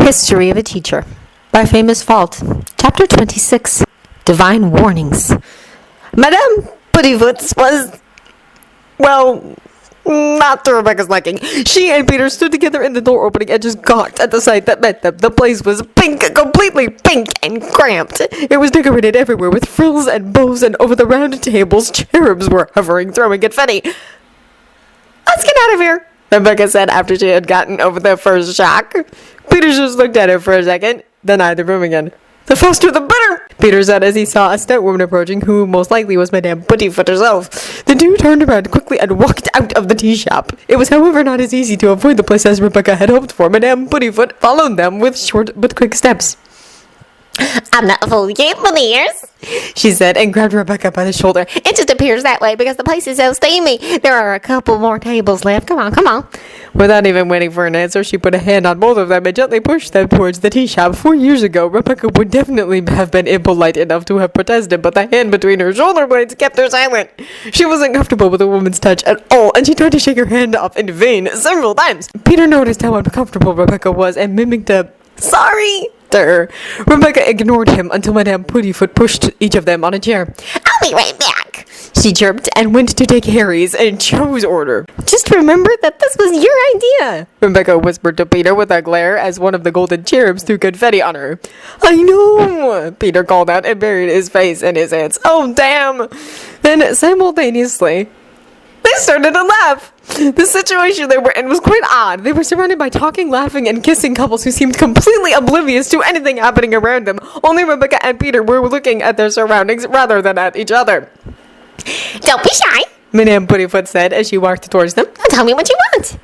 History of a Teacher by Famous Fault. Chapter 26. Divine Warnings. Madame Puttyfoots was, well, not to Rebecca's liking. She and Peter stood together in the door opening and just gawked at the sight that met them. The place was pink, completely pink and cramped. It was decorated everywhere with frills and bows, and over the round tables, cherubs were hovering, throwing confetti. "Let's get out of here," Rebecca said after she had gotten over the first shock. Peter just looked at her for a second, then eyed the room again. "The faster the better," Peter said as he saw a stout woman approaching, who most likely was Madame Puttyfoot herself. The two turned around quickly and walked out of the tea shop. It was, however, not as easy to avoid the place as Rebecca had hoped for. Madame Puttyfoot followed them with short but quick steps. "I'm not fooling you, my dears," she said, and grabbed Rebecca by the shoulder. "It just appears that way because the place is so steamy. There are a couple more tables left. Come on, come on." Without even waiting for an answer, she put a hand on both of them and gently pushed them towards the tea shop. 4 years ago, Rebecca would definitely have been impolite enough to have protested, but the hand between her shoulder blades kept her silent. She wasn't comfortable with a woman's touch at all, and she tried to shake her hand off in vain several times. Peter noticed how uncomfortable Rebecca was and mimicked a "sorry" to her. Rebecca ignored him until Madame Puttyfoot pushed each of them on a chair. "I'll be right back," she chirped and went to take Harry's in Joe's order. "Just remember that this was your idea," Rebecca whispered to Peter with a glare as one of the golden cherubs threw confetti on her. "I know," Peter called out and buried his face in his hands. "Oh, damn." Then simultaneously, they started to laugh. The situation they were in was quite odd. They were surrounded by talking, laughing, and kissing couples who seemed completely oblivious to anything happening around them. Only Rebecca and Peter were looking at their surroundings rather than at each other. "Don't be shy," Madame Puttyfoot said as she walked towards them. "Tell me what you want."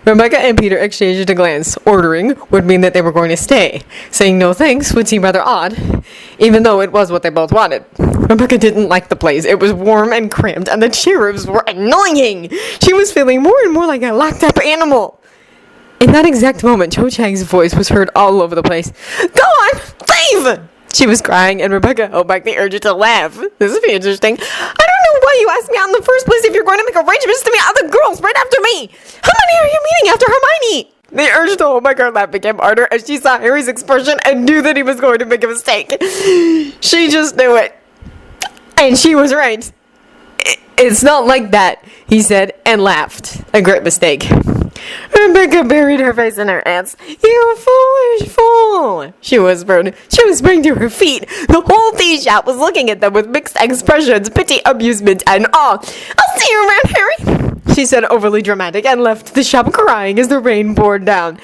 Rebecca and Peter exchanged a glance. Ordering would mean that they were going to stay. Saying no thanks would seem rather odd, even though it was what they both wanted. Rebecca didn't like the place. It was warm and cramped, and the cherubs were annoying. She was feeling more and more like a locked-up animal. In that exact moment, Cho Chang's voice was heard all over the place. "Go on, leave!" she was crying, and Rebecca held back the urge to laugh. "This would be interesting. I don't know why you asked me out in the first place if you're going to make arrangements to meet other girls right after me. How many are you meeting after Hermione?" The urge to hold back her laugh became harder as she saw Harry's expression and knew that he was going to make a mistake. She just knew it. And she was right. "It's not like that," he said, and laughed. A great mistake. Rebecca buried her face in her hands. "You foolish fool," she whispered. She was spring to her feet. The whole tea shop was looking at them with mixed expressions, pity, amusement, and awe. "I'll see you around, Harry," she said, overly dramatic, and left the shop crying as the rain poured down.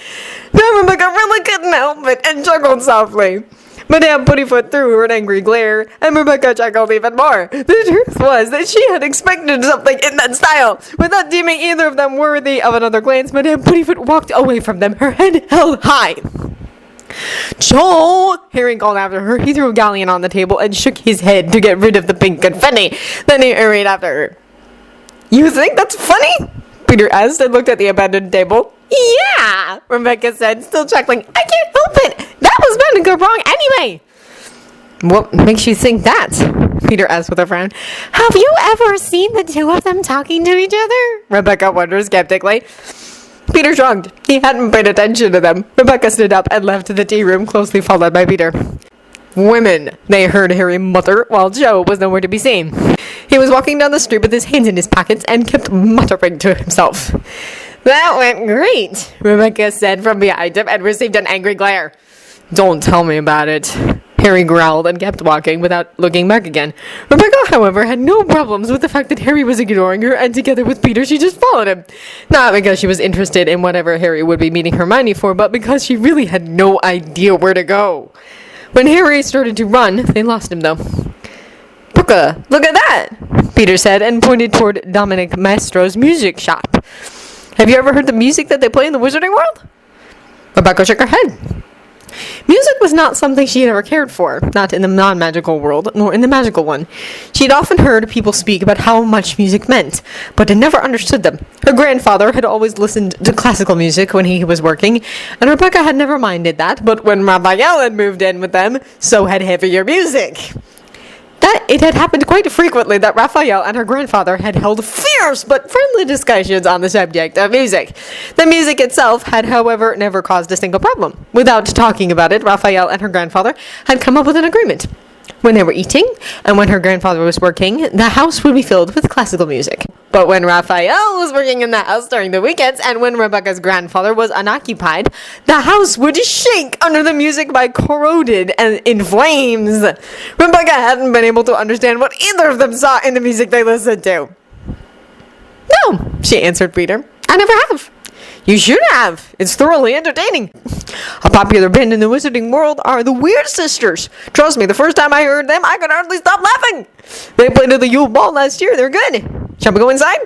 Now Rebecca really couldn't help it and chuckled softly. Madame Puttyfoot threw her an angry glare, and Rebecca chuckled even more. The truth was that she had expected something in that style. Without deeming either of them worthy of another glance, Madame Puttyfoot walked away from them, her head held high. "Joel!" Harry called after her. He threw a galleon on the table and shook his head to get rid of the pink confetti. Then he hurried after her. "You think that's funny?" Peter asked and looked at the abandoned table. "Yeah," Rebecca said, still chuckling. "I can't help it. That was bound to go wrong anyway." "What makes you think that?" Peter asked with a frown. "Have you ever seen the two of them talking to each other?" Rebecca wondered skeptically. Peter shrugged. He hadn't paid attention to them. Rebecca stood up and left the tea room, closely followed by Peter. "Women," they heard Harry mutter, while Joe was nowhere to be seen. He was walking down the street with his hands in his pockets and kept muttering to himself. "That went great," Rebecca said from behind him and received an angry glare. "Don't tell me about it." Harry growled and kept walking without looking back again. Rebecca, however, had no problems with the fact that Harry was ignoring her, and together with Peter, she just followed him. Not because she was interested in whatever Harry would be meeting Hermione for, but because she really had no idea where to go. When Harry started to run, they lost him, though. "Brooke, look at that," Peter said, and pointed toward Dominic Maestro's music shop. "Have you ever heard the music that they play in the Wizarding World?" Rebecca shook her head. Music was not something she had ever cared for, not in the non-magical world, nor in the magical one. She had often heard people speak about how much music meant, but had never understood them. Her grandfather had always listened to classical music when he was working, and Rebecca had never minded that, but when Raphael had moved in with them, so had heavier music. that it had happened quite frequently that Raphael and her grandfather had held fierce but friendly discussions on the subject of music. The music itself had, however, never caused a single problem. Without talking about it, Raphael and her grandfather had come up with an agreement. When they were eating, and when her grandfather was working, the house would be filled with classical music. But when Raphael was working in the house during the weekends, and when Rebecca's grandfather was unoccupied, the house would shake under the music by corroded and in flames. Rebecca hadn't been able to understand what either of them saw in the music they listened to. No, she answered Peter. I never have. You should have. It's thoroughly entertaining. A popular band in the wizarding world are the Weird Sisters. Trust me, the first time I heard them, I could hardly stop laughing. They played at the Yule Ball last year. They're good. Shall we go inside?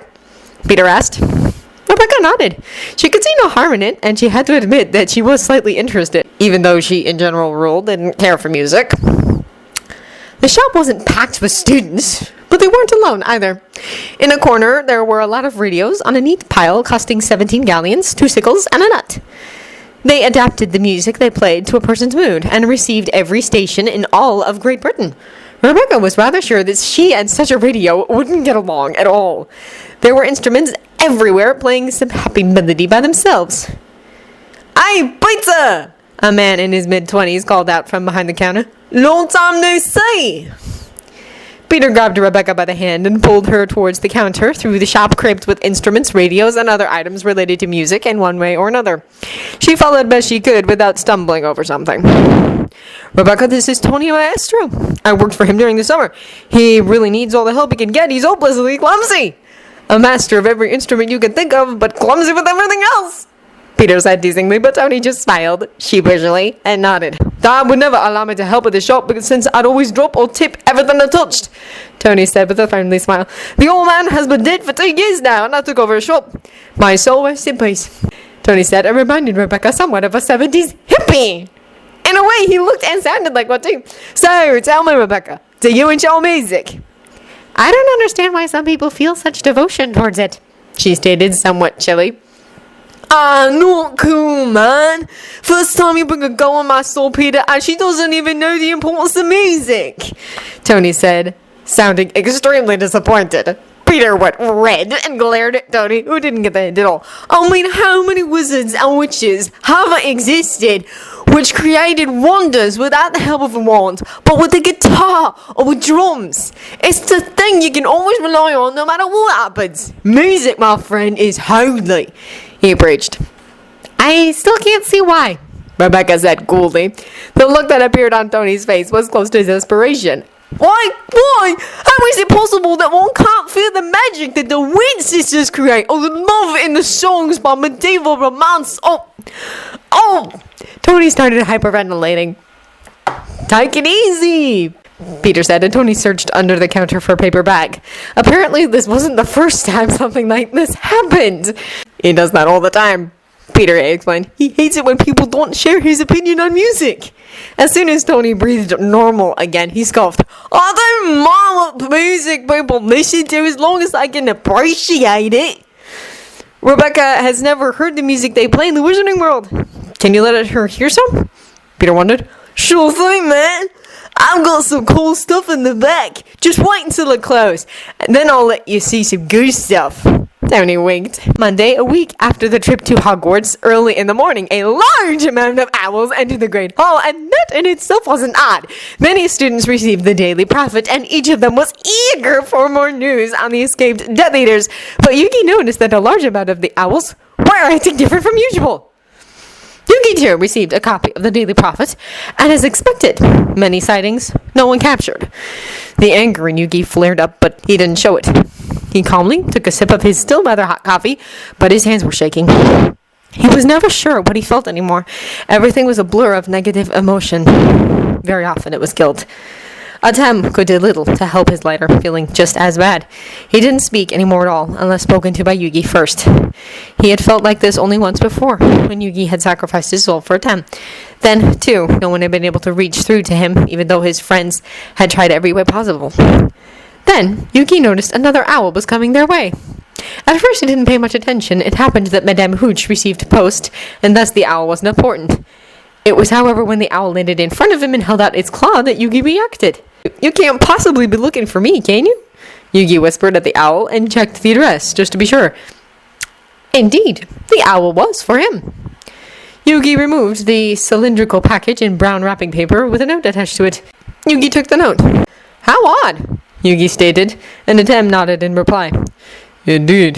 Peter asked. Rebecca nodded. She could see no harm in it, and she had to admit that she was slightly interested, even though she, in general rule, didn't care for music. The shop wasn't packed with students, but they weren't alone either. In a corner, there were a lot of radios on a neat pile costing 17 galleons, 2 sickles, and a nut. They adapted the music they played to a person's mood and received every station in all of Great Britain. Rebecca was rather sure that she and such a radio wouldn't get along at all. There were instruments everywhere playing some happy melody by themselves. "Hey, pizza!" a man in his mid-20s called out from behind the counter. "Long time no see!" Peter grabbed Rebecca by the hand and pulled her towards the counter through the shop crammed with instruments, radios, and other items related to music in one way or another. She followed best she could without stumbling over something. "Rebecca, this is Tony Maestro. I worked for him during the summer. He really needs all the help he can get. He's hopelessly clumsy. A master of every instrument you can think of, but clumsy with everything else," Peter said teasingly, but Tony just smiled sheepishly and nodded. "Dad would never allow me to help at the shop because since I'd always drop or tip everything I touched," Tony said with a friendly smile. "The old man has been dead for 2 years now, and I took over his shop. My soul rests in peace," Tony said, and reminded Rebecca somewhat of a 70s hippie. In a way, he looked and sounded like one too. "So, tell me, Rebecca, do you enjoy music?" "I don't understand why some people feel such devotion towards it," she stated, somewhat chilly. "Ah, not cool, man. First time you bring a girl on my soul, Peter, and she doesn't even know the importance of music," Tony said, sounding extremely disappointed. Peter went red and glared at Tony, who didn't get the hint at all. "I mean, how many wizards and witches haven't existed which created wonders without the help of a wand, but with a guitar or with drums? It's the thing you can always rely on no matter what happens. Music, my friend, is holy," he preached. "I still can't see why," Rebecca said coolly. The look that appeared on Tony's face was close to desperation. Why? How is it possible that one can't feel the magic that the Weird Sisters create, or the love in the songs by medieval romance? Oh! Tony started hyperventilating. "Take it easy," Peter said, and Tony searched under the counter for a paper bag. Apparently, this wasn't the first time something like this happened. "He does that all the time," Peter explained. "He hates it when people don't share his opinion on music." As soon as Tony breathed normal again, he scoffed. "I don't mind what music people listen to as long as I can appreciate it." "Rebecca has never heard the music they play in the wizarding world. Can you let her hear some?" Peter wondered. "Sure thing, man. I've got some cool stuff in the back. Just wait until I close, and then I'll let you see some good stuff." Tony winked. Monday, a week after the trip to Hogwarts, early in the morning, a large amount of owls entered the Great Hall, and that in itself wasn't odd. Many students received the Daily Prophet, and each of them was eager for more news on the escaped Death Eaters. But Yugi noticed that a large amount of the owls were acting different from usual. Yugi, too, received a copy of the Daily Prophet, and as expected, many sightings, no one captured. The anger in Yugi flared up, but he didn't show it. He calmly took a sip of his still rather hot coffee, but his hands were shaking. He was never sure what he felt anymore. Everything was a blur of negative emotion. Very often it was guilt. Atem could do little to help his lighter feeling just as bad. He didn't speak anymore at all, unless spoken to by Yugi first. He had felt like this only once before, when Yugi had sacrificed his soul for Atem. Then, too, no one had been able to reach through to him, even though his friends had tried every way possible. Then, Yugi noticed another owl was coming their way. At first he didn't pay much attention. It happened that Madame Hooch received post, and thus the owl wasn't important. It was, however, when the owl landed in front of him and held out its claw that Yugi reacted. You can't possibly be looking for me, can you? Yugi whispered at the owl and checked the address, just to be sure. Indeed, the owl was for him. Yugi removed the cylindrical package in brown wrapping paper with a note attached to it. Yugi took the note. How odd, Yugi stated, and Atem nodded in reply. Indeed.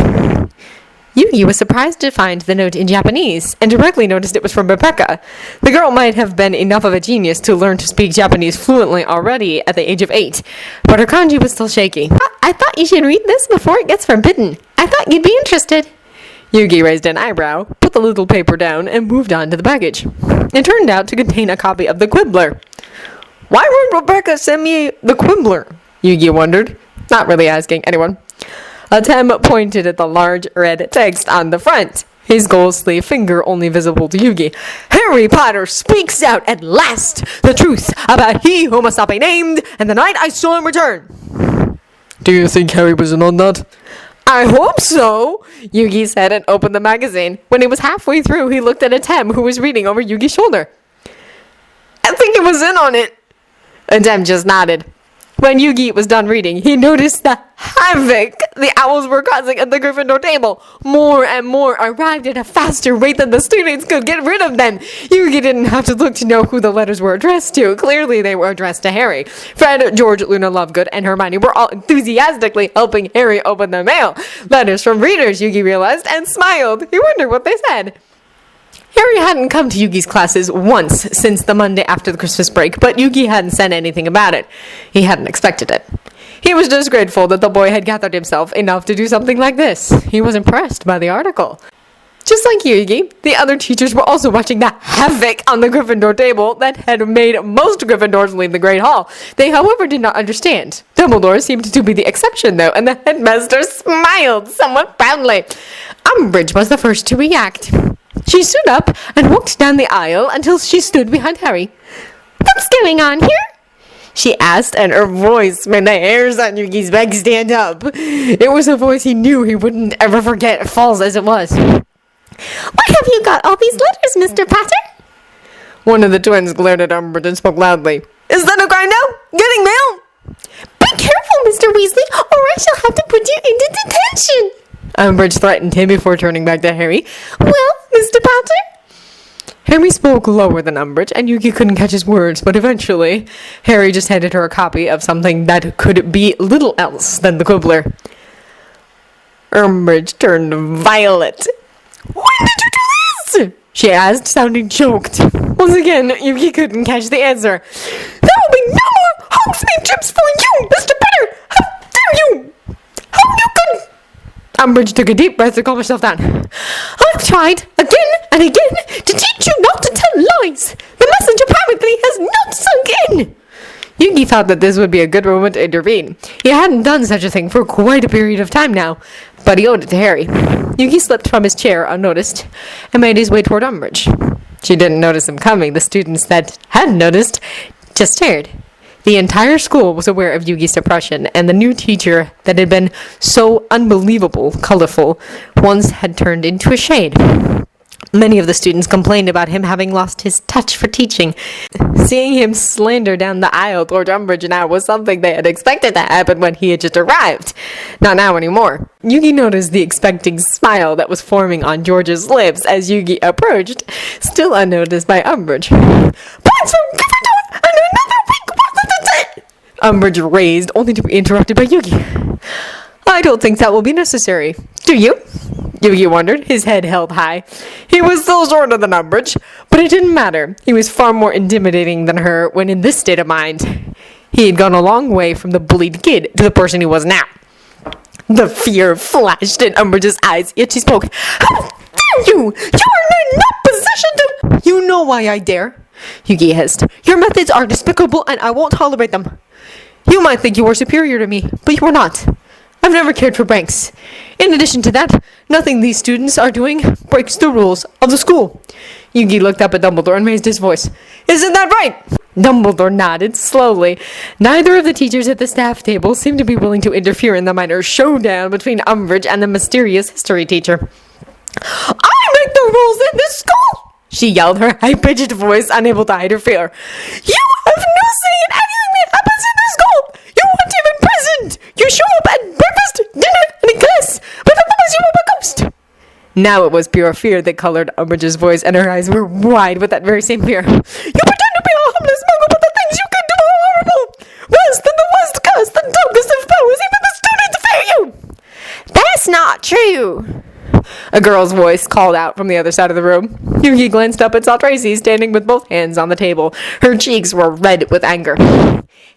Yugi was surprised to find the note in Japanese, and directly noticed it was from Rebecca. The girl might have been enough of a genius to learn to speak Japanese fluently already at the age of 8, but her kanji was still shaky. I thought you should read this before it gets forbidden. I thought you'd be interested. Yugi raised an eyebrow, put the little paper down, and moved on to the package. It turned out to contain a copy of the Quibbler. Why would Rebecca send me the Quibbler? Yugi wondered, not really asking anyone. Atem pointed at the large red text on the front, his gold sleeve finger only visible to Yugi. Harry Potter speaks out at last the truth about he who must not be named and the night I saw him return. Do you think Harry was in on that? I hope so, Yugi said and opened the magazine. When he was halfway through, he looked at Atem, who was reading over Yugi's shoulder. I think he was in on it. Atem just nodded. When Yugi was done reading, he noticed the havoc the owls were causing at the Gryffindor table. More and more arrived at a faster rate than the students could get rid of them. Yugi didn't have to look to know who the letters were addressed to. Clearly, they were addressed to Harry. Fred, George, Luna Lovegood, and Hermione were all enthusiastically helping Harry open the mail. Letters from readers, Yugi realized, and smiled. He wondered what they said. Harry hadn't come to Yugi's classes once since the Monday after the Christmas break, but Yugi hadn't said anything about it. He hadn't expected it. He was just grateful that the boy had gathered himself enough to do something like this. He was impressed by the article. Just like Yugi, the other teachers were also watching the havoc on the Gryffindor table that had made most Gryffindors leave the Great Hall. They, however, did not understand. Dumbledore seemed to be the exception, though, and the headmaster smiled somewhat proudly. Umbridge was the first to react. She stood up and walked down the aisle until she stood behind Harry. What's going on here? She asked, and her voice made the hairs on Yugi's back stand up. It was a voice he knew he wouldn't ever forget, false as it was. Why have you got all these letters, Mr. Potter? One of the twins glared at Umbridge and spoke loudly. Is that a cry now? Getting mail? Be careful, Mr. Weasley, or I shall have to put you into detention. Umbridge threatened him before turning back to Harry. Well, Mr. Potter? Harry spoke lower than Umbridge, and Yugi couldn't catch his words, but eventually, Harry just handed her a copy of something that could be little else than the Quibbler. Umbridge turned violet. When did you do this? She asked, sounding choked. Once again, Yugi couldn't catch the answer. There will be no more Hogsmeade trips for you, Mr. Potter! How dare you! How you could... Umbridge took a deep breath to calm herself down. I've tried again and again to teach you not to tell lies. The message apparently has not sunk in. Yugi thought that this would be a good moment to intervene. He hadn't done such a thing for quite a period of time now, but he owed it to Harry. Yugi slipped from his chair unnoticed and made his way toward Umbridge. She didn't notice him coming. The students that had noticed just stared. The entire school was aware of Yugi's depression, and the new teacher that had been so unbelievable colorful once had turned into a shade. Many of the students complained about him having lost his touch for teaching. Seeing him slander down the aisle toward Umbridge now was something they had expected to happen when he had just arrived. Not now anymore. Yugi noticed the expecting smile that was forming on George's lips as Yugi approached, still unnoticed by Umbridge. Points from Gryffindor and another week worth of the day! Umbridge raised, only to be interrupted by Yugi. I don't think that will be necessary. Do you? Yugi wondered, his head held high. He was still shorter than Umbridge, but it didn't matter. He was far more intimidating than her when in this state of mind. He had gone a long way from the bullied kid to the person he was now. The fear flashed in Umbridge's eyes, yet she spoke. How dare you! You are in no position to... You know why I dare, Yugi hissed. Your methods are despicable, and I won't tolerate them. You might think you are superior to me, but you are not. I've never cared for pranks. In addition to that, nothing these students are doing breaks the rules of the school. Yugi looked up at Dumbledore and raised his voice. Isn't that right? Dumbledore nodded slowly. Neither of the teachers at the staff table seemed to be willing to interfere in the minor showdown between Umbridge and the mysterious history teacher. I make the rules in this school! She yelled, her high-pitched voice unable to hide her fear. You have no say in anything that happens in this school! You show up at breakfast, dinner, and in class, but I promise you were a ghost. Now it was pure fear that colored Umbridge's voice, and her eyes were wide with that very same fear. You pretend to be a harmless muggle, but the things you can do are horrible. Worse than the worst curse, the darkest of powers, even the students fear you. That's not true. A girl's voice called out from the other side of the room. Yugi glanced up and saw Tracy standing with both hands on the table. Her cheeks were red with anger.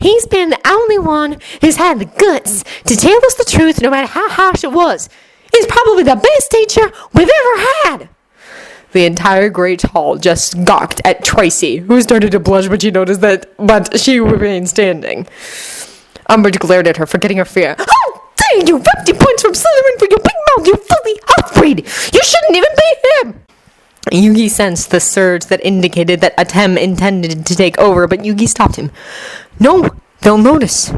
He's been the only one who's had the guts to tell us the truth no matter how harsh it was. He's probably the best teacher we've ever had. The entire Great Hall just gawked at Tracy, who started to blush when she noticed that, but she remained standing. Umbridge glared at her, forgetting her fear. How dare you rub your points from Slytherin for your big mouth, you filthy half-breed! You shouldn't even be here! Yugi sensed the surge that indicated that Atem intended to take over, but Yugi stopped him. No, they'll notice.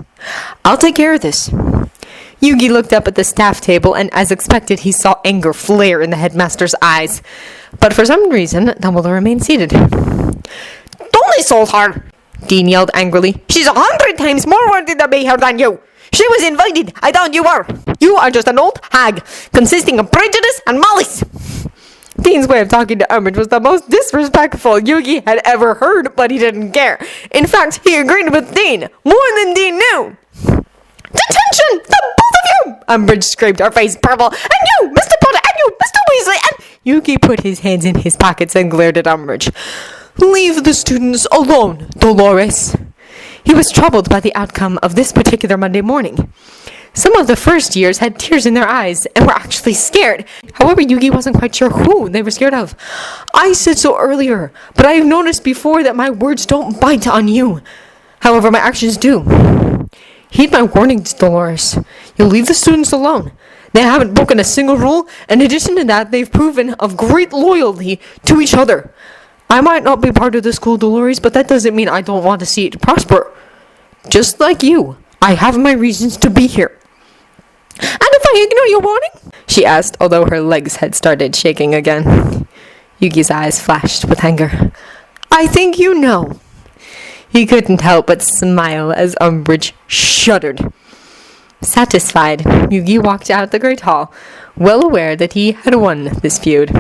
I'll take care of this. Yugi looked up at the staff table, and as expected, he saw anger flare in the headmaster's eyes. But for some reason, Dumbledore remained seated. Don't insult her! Dean yelled angrily. She's 100 times more worthy to be here than you! She was invited! I thought you were! You are just an old hag, consisting of prejudice and malice! Dean's way of talking to Umbridge was the most disrespectful Yugi had ever heard, but he didn't care. In fact, he agreed with Dean, more than Dean knew. Detention! The both of you! Umbridge scraped her face purple. And you, Mr. Potter, and you, Mr. Weasley, and... Yugi put his hands in his pockets and glared at Umbridge. Leave the students alone, Dolores. He was troubled by the outcome of this particular Monday morning. Some of the first years had tears in their eyes and were actually scared. However, Yugi wasn't quite sure who they were scared of. I said so earlier, but I have noticed before that my words don't bite on you. However, my actions do. Heed my warnings, Dolores. You'll leave the students alone. They haven't broken a single rule. In addition to that, they've proven of great loyalty to each other. I might not be part of the school, Dolores, but that doesn't mean I don't want to see it prosper. Just like you, I have my reasons to be here. And if I ignore your warning? She asked, although her legs had started shaking again. Yugi's eyes flashed with anger. I think you know. He couldn't help but smile as Umbridge shuddered. Satisfied, Yugi walked out the Great Hall, well aware that he had won this feud.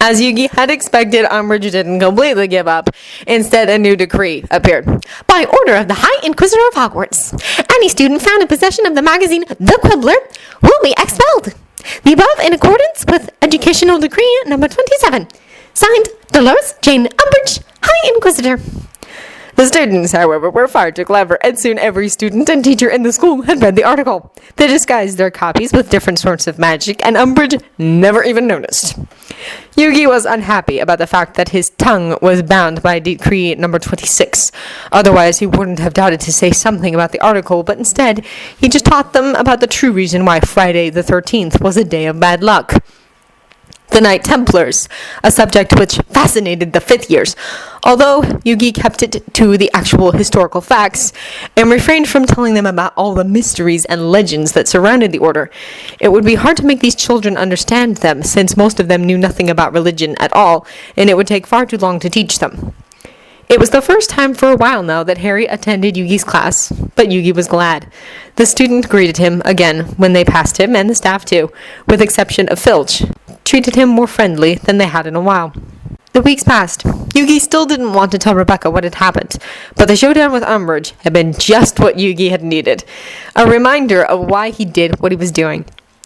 As Yugi had expected, Umbridge didn't completely give up. Instead, a new decree appeared. By order of the High Inquisitor of Hogwarts, any student found in possession of the magazine The Quibbler will be expelled. The above in accordance with Educational Decree number 27. Signed, Dolores Jane Umbridge, High Inquisitor. The students, however, were far too clever, and soon every student and teacher in the school had read the article. They disguised their copies with different sorts of magic, and Umbridge never even noticed. Yugi was unhappy about the fact that his tongue was bound by Decree number 26. Otherwise, he wouldn't have doubted to say something about the article, but instead, he just taught them about the true reason why Friday the 13th was a day of bad luck. The Knight Templars, a subject which fascinated the 5th years, although Yugi kept it to the actual historical facts and refrained from telling them about all the mysteries and legends that surrounded the order. It would be hard to make these children understand them, since most of them knew nothing about religion at all, and it would take far too long to teach them. It was the first time for a while now that Harry attended Yugi's class, but Yugi was glad. The student greeted him again when they passed him, and the staff too, with exception of Filch, treated him more friendly than they had in a while. The weeks passed. Yugi still didn't want to tell Rebecca what had happened, but the showdown with Umbridge had been just what Yugi had needed. A reminder of why he did what he was doing.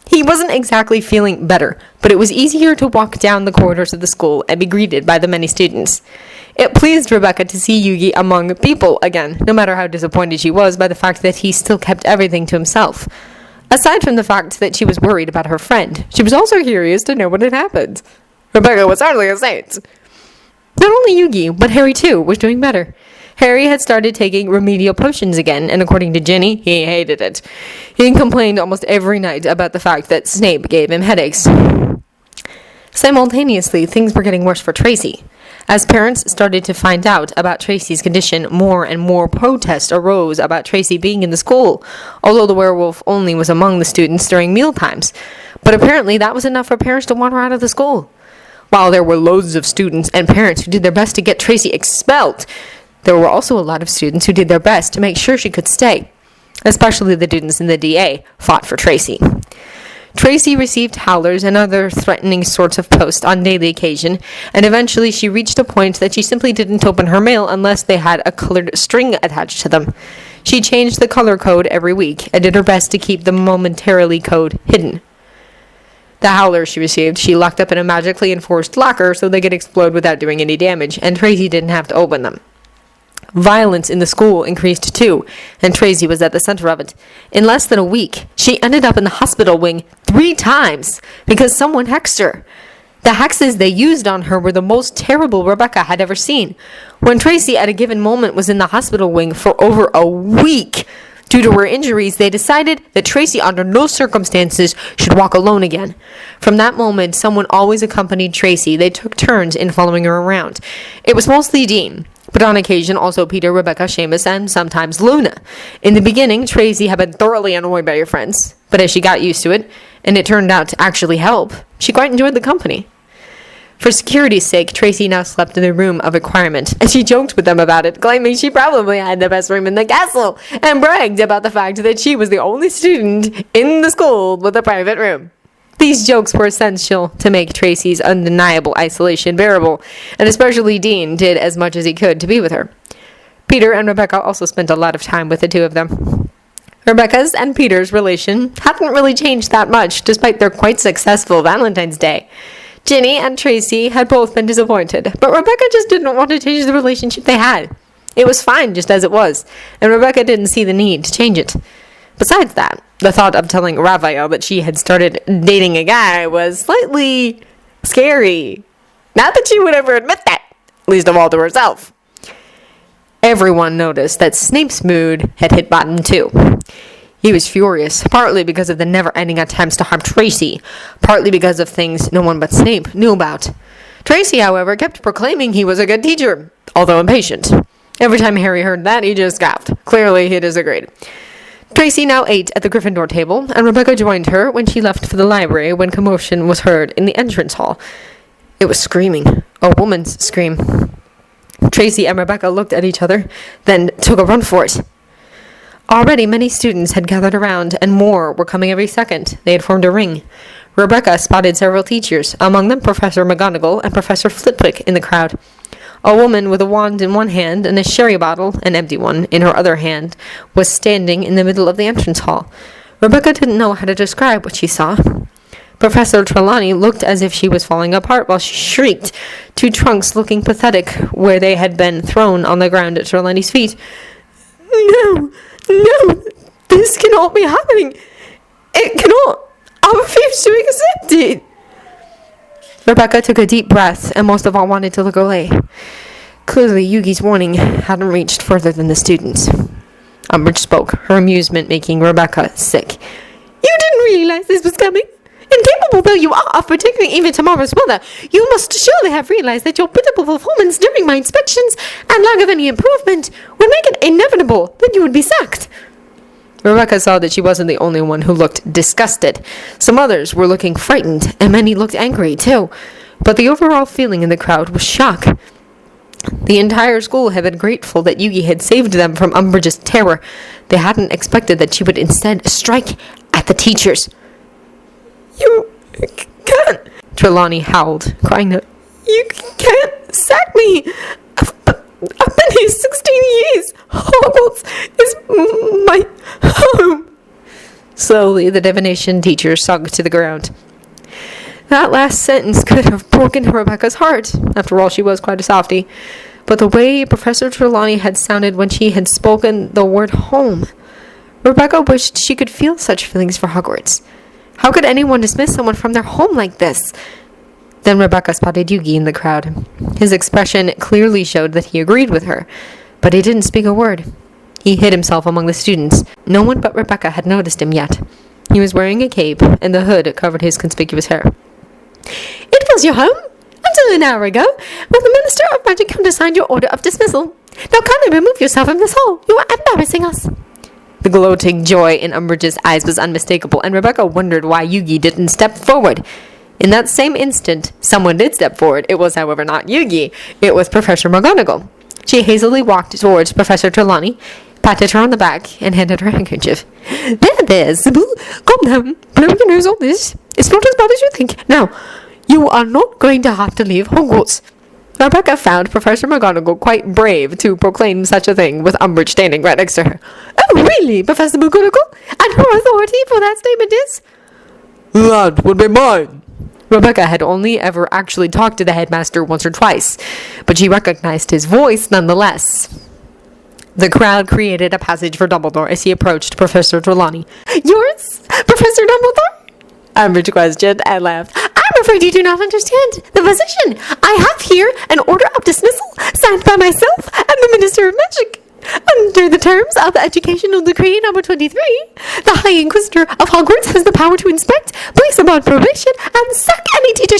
He wasn't exactly feeling better, but it was easier to walk down the corridors of the school and be greeted by the many students. It pleased Rebecca to see Yugi among people again, no matter how disappointed she was by the fact that he still kept everything to himself. Aside from the fact that she was worried about her friend, she was also curious to know what had happened. Rebecca was hardly a saint. Not only Yugi, but Harry too, was doing better. Harry had started taking remedial potions again, and according to Ginny, he hated it. He complained almost every night about the fact that Snape gave him headaches. Simultaneously, things were getting worse for Tracy. As parents started to find out about Tracy's condition, more and more protest arose about Tracy being in the school, although the werewolf only was among the students during meal times. But apparently that was enough for parents to want her out of the school. While there were loads of students and parents who did their best to get Tracy expelled, there were also a lot of students who did their best to make sure she could stay. Especially the students in the DA fought for Tracy. Tracy received howlers and other threatening sorts of posts on daily occasion, and eventually she reached a point that she simply didn't open her mail unless they had a colored string attached to them. She changed the color code every week and did her best to keep the momentarily code hidden. The howlers she received, she locked up in a magically enforced locker so they could explode without doing any damage, and Tracy didn't have to open them. Violence in the school increased too, and Tracy was at the center of it. In less than a week, she ended up in the hospital wing 3 times because someone hexed her. The hexes they used on her were the most terrible Rebecca had ever seen. When Tracy at a given moment was in the hospital wing for over a week, due to her injuries, they decided that Tracy under no circumstances should walk alone again. From that moment, someone always accompanied Tracy. They took turns in following her around. It was mostly Dean, but on occasion also Peter, Rebecca, Seamus, and sometimes Luna. In the beginning, Tracy had been thoroughly annoyed by her friends, but as she got used to it, and it turned out to actually help, she quite enjoyed the company. For security's sake, Tracy now slept in the room of requirement, and she joked with them about it, claiming she probably had the best room in the castle, and bragged about the fact that she was the only student in the school with a private room. These jokes were essential to make Tracy's undeniable isolation bearable, and especially Dean did as much as he could to be with her. Peter and Rebecca also spent a lot of time with the two of them. Rebecca's and Peter's relation hadn't really changed that much, despite their quite successful Valentine's Day. Ginny and Tracy had both been disappointed, but Rebecca just didn't want to change the relationship they had. It was fine just as it was, and Rebecca didn't see the need to change it. Besides that, the thought of telling Raphael that she had started dating a guy was slightly scary. Not that she would ever admit that, least of all to herself. Everyone noticed that Snape's mood had hit bottom too. He was furious, partly because of the never-ending attempts to harm Tracy, partly because of things no one but Snape knew about. Tracy, however, kept proclaiming he was a good teacher, although impatient. Every time Harry heard that, he just scoffed. Clearly, he disagreed. Tracy now ate at the Gryffindor table, and Rebecca joined her when she left for the library when commotion was heard in the entrance hall. It was screaming, a woman's scream. Tracy and Rebecca looked at each other, then took a run for it. Already many students had gathered around, and more were coming every second. They had formed a ring. Rebecca spotted several teachers, among them Professor McGonagall and Professor Flitwick in the crowd. A woman with a wand in one hand and a sherry bottle, an empty one, in her other hand, was standing in the middle of the entrance hall. Rebecca didn't know how to describe what she saw. Professor Trelawney looked as if she was falling apart while she shrieked, 2 trunks looking pathetic where they had been thrown on the ground at Trelawney's feet. No, this cannot be happening. It cannot. I refuse to accept it. Rebecca took a deep breath and most of all wanted to look away. Clearly, Yugi's warning hadn't reached further than the students. Umbridge spoke, her amusement making Rebecca sick. You didn't realize this was coming? Incapable though you are of predicting even tomorrow's weather, you must surely have realized that your pitiful performance during my inspections and lack of any improvement would make it inevitable that you would be sacked. Rebecca saw that she wasn't the only one who looked disgusted. Some others were looking frightened, and many looked angry too. But the overall feeling in the crowd was shock. The entire school had been grateful that Yugi had saved them from Umbridge's terror. They hadn't expected that she would instead strike at the teachers. You can't, Trelawney howled, crying out, you can't sack me. I've been here 16 years. Hogwarts is my home. Slowly, the divination teacher sunk to the ground. That last sentence could have broken Rebecca's heart. After all, she was quite a softie. But the way Professor Trelawney had sounded when she had spoken the word home, Rebecca wished she could feel such feelings for Hogwarts. How could anyone dismiss someone from their home like this? Then Rebecca spotted Yugi in the crowd. His expression clearly showed that he agreed with her, but he didn't speak a word. He hid himself among the students. No one but Rebecca had noticed him yet. He was wearing a cape, and the hood covered his conspicuous hair. It was your home, until an hour ago, when the Minister of Magic countersigned your order of dismissal. Now kindly remove yourself from this hall. You are embarrassing us. The gloating joy in Umbridge's eyes was unmistakable, and Rebecca wondered why Yugi didn't step forward. In that same instant, someone did step forward. It was, however, not Yugi. It was Professor McGonagall. She hazily walked towards Professor Trelawney, patted her on the back, and handed her a handkerchief. There, Sybil. Calm down. Blow your nose on this. It's not as bad as you think. Now, you are not going to have to leave Hogwarts. Rebecca found Professor McGonagall quite brave to proclaim such a thing with Umbridge standing right next to her. Oh, really, Professor McGonagall? And her authority for that statement is? That would be mine. Rebecca had only ever actually talked to the headmaster once or twice, but she recognized his voice nonetheless. The crowd created a passage for Dumbledore as he approached Professor Trelawney. Yours, Professor Dumbledore? Umbridge questioned and laughed. I'm afraid you do not understand the position. I have here an order of dismissal signed by myself and the Minister of Magic. Under the terms of the Educational Decree number 23, the High Inquisitor of Hogwarts has the power to inspect, place upon probation, and sack any teacher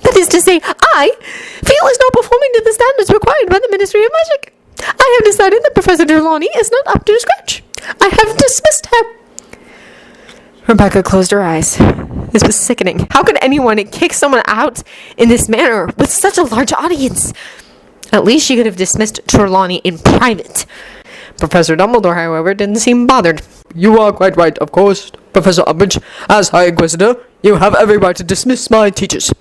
that is to say, I feel is not performing to the standards required by the Ministry of Magic. I have decided that Professor Trelawney is not up to scratch. I have dismissed her. Rebecca closed her eyes. This was sickening. How could anyone kick someone out in this manner with such a large audience? At least she could have dismissed Trelawney in private. Professor Dumbledore, however, didn't seem bothered. You are quite right, of course, Professor Umbridge. As High Inquisitor, you have every right to dismiss my teachers.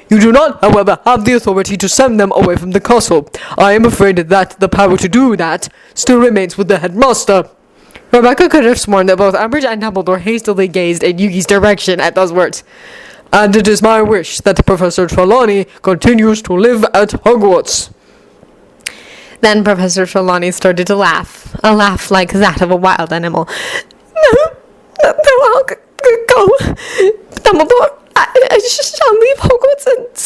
You do not, however, have the authority to send them away from the castle. I am afraid that the power to do that still remains with the headmaster. Rebecca could have sworn that both Umbridge and Dumbledore hastily gazed in Yugi's direction at those words. And it is my wish that Professor Trelawney continues to live at Hogwarts. Then Professor Trelawney started to laugh, a laugh like that of a wild animal. No, I'll go. Dumbledore, I shall leave Hogwarts and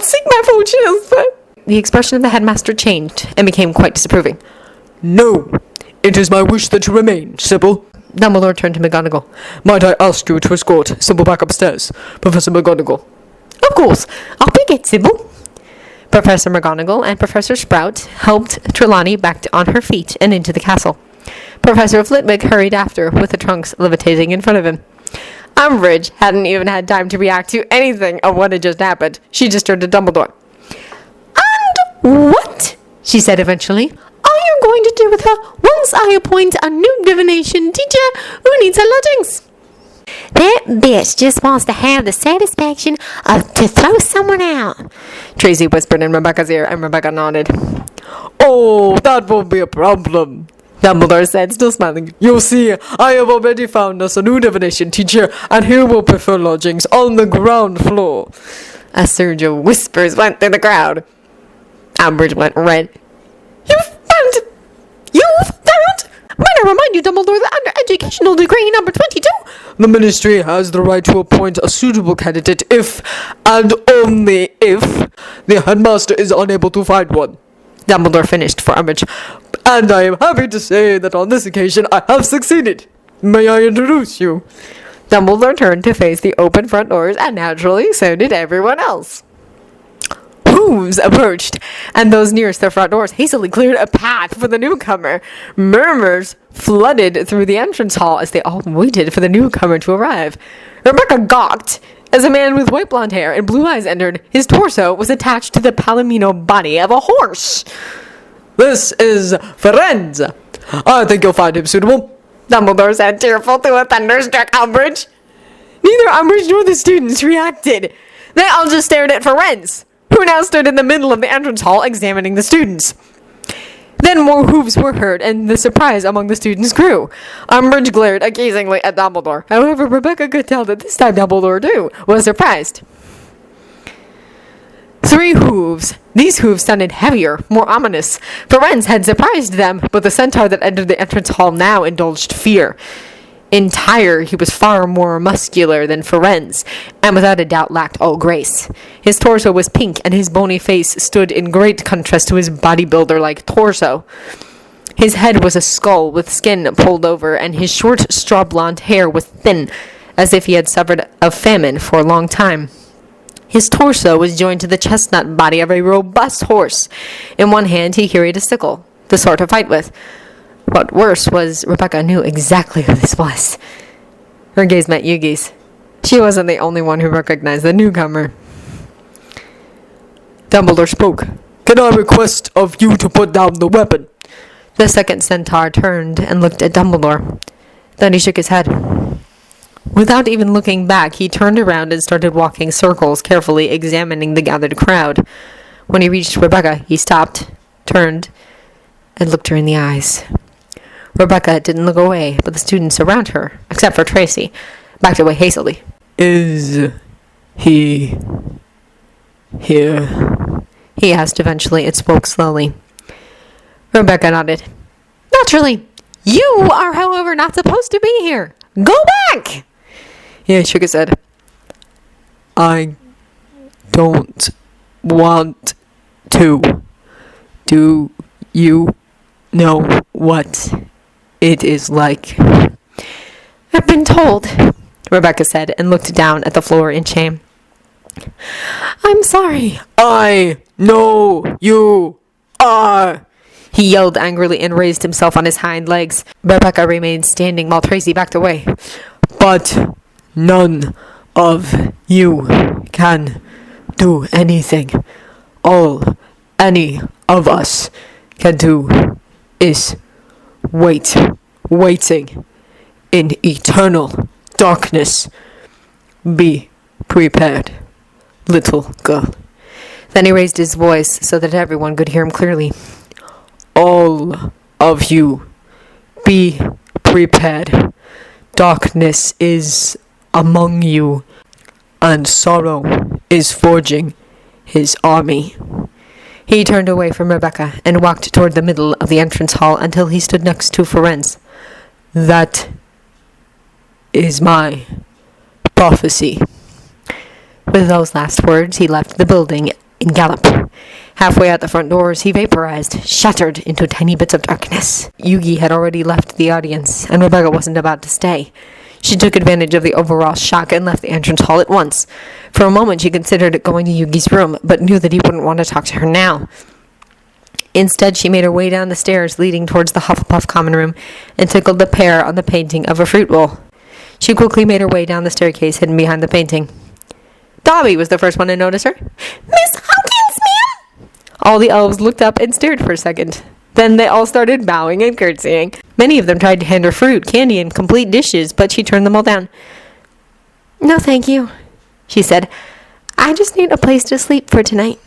seek my fortune elsewhere. The expression of the headmaster changed and became quite disapproving. No, it is my wish that you remain, Sybil. Dumbledore turned to McGonagall. Might I ask you to escort Sybil back upstairs, Professor McGonagall? Of course. I'll pick it, Sybil. Professor McGonagall and Professor Sprout helped Trelawney back on her feet and into the castle. Professor Flitwick hurried after, with the trunks levitating in front of him. Umbridge hadn't even had time to react to anything of what had just happened. She just turned to Dumbledore. And what, she said eventually, are you going to do with her once I appoint a new divination teacher who needs her lodgings? That bitch just wants to have the satisfaction of to throw someone out, Tracy whispered in Rebecca's ear, and Rebecca nodded. Oh, that won't be a problem, Dumbledore said, still smiling. You see, I have already found us a new divination teacher, and he will prefer lodgings on the ground floor. A surge of whispers went through the crowd. Umbridge went red. You've found? Might I remind you, Dumbledore, that under Educational Decree number 22, the Ministry has the right to appoint a suitable candidate if, and only if, the headmaster is unable to find one. Dumbledore finished for Umbridge. And I am happy to say that on this occasion I have succeeded. May I introduce you? Dumbledore turned to face the open front doors, and naturally, so did everyone else. Hooves approached, and those nearest the front doors hastily cleared a path for the newcomer. Murmurs flooded through the entrance hall as they all waited for the newcomer to arrive. Rebecca gawked as a man with white blonde hair and blue eyes entered. His torso was attached to the palomino body of a horse. This is Firenze. I think you'll find him suitable, Dumbledore said, tearful to a thunderstruck Umbridge. Neither Umbridge nor the students reacted. They all just stared at Firenze, who now stood in the middle of the entrance hall examining the students. Then more hooves were heard, and the surprise among the students grew. Umbridge glared accusingly at Dumbledore. However, Rebecca could tell that this time Dumbledore, too, was surprised. 3 hooves. These hooves sounded heavier, more ominous. Firenze had surprised them, but the centaur that entered the entrance hall now indulged fear. Entire, he was far more muscular than Firenze, and without a doubt lacked all grace. His torso was pink, and his bony face stood in great contrast to his bodybuilder-like torso. His head was a skull with skin pulled over, and his short straw-blonde hair was thin, as if he had suffered of famine for a long time. His torso was joined to the chestnut body of a robust horse. In one hand he carried a sickle, the sort to fight with. What worse was, Rebecca knew exactly who this was. Her gaze met Yugi's. She wasn't the only one who recognized the newcomer. Dumbledore spoke. Can I request of you to put down the weapon? The second centaur turned and looked at Dumbledore. Then he shook his head. Without even looking back, he turned around and started walking circles, carefully examining the gathered crowd. When he reached Rebecca, he stopped, turned, and looked her in the eyes. Rebecca didn't look away, but the students around her, except for Tracy, backed away hastily. Is he here? He asked eventually and spoke slowly. Rebecca nodded. Naturally. You are, however, not supposed to be here. Go back! He shook his head. I don't want to. Do you know what it is like? I've been told. Rebecca said and looked down at the floor in shame. I'm sorry. I know you are. He yelled angrily and raised himself on his hind legs. Rebecca remained standing while Tracy backed away. But none of you can do anything. All any of us can do is waiting in eternal darkness. Be prepared, little girl. Then he raised his voice so that everyone could hear him clearly. All of you, be prepared. Darkness is among you, and sorrow is forging his army. He turned away from Rebecca and walked toward the middle of the entrance hall until he stood next to Ferenz. That is my prophecy. With those last words, he left the building in gallop. Halfway out the front doors, he vaporized, shattered into tiny bits of darkness. Yugi had already left the audience, and Rebecca wasn't about to stay. She took advantage of the overall shock and left the entrance hall at once. For a moment, she considered going to Yugi's room, but knew that he wouldn't want to talk to her now. Instead, she made her way down the stairs leading towards the Hufflepuff common room and tickled the pear on the painting of a fruit bowl. She quickly made her way down the staircase hidden behind the painting. Dobby was the first one to notice her. Miss Hawkins, ma'am! All the elves looked up and stared for a second. Then they all started bowing and curtsying. Many of them tried to hand her fruit, candy, and complete dishes, but she turned them all down. No, thank you, she said. I just need a place to sleep for tonight.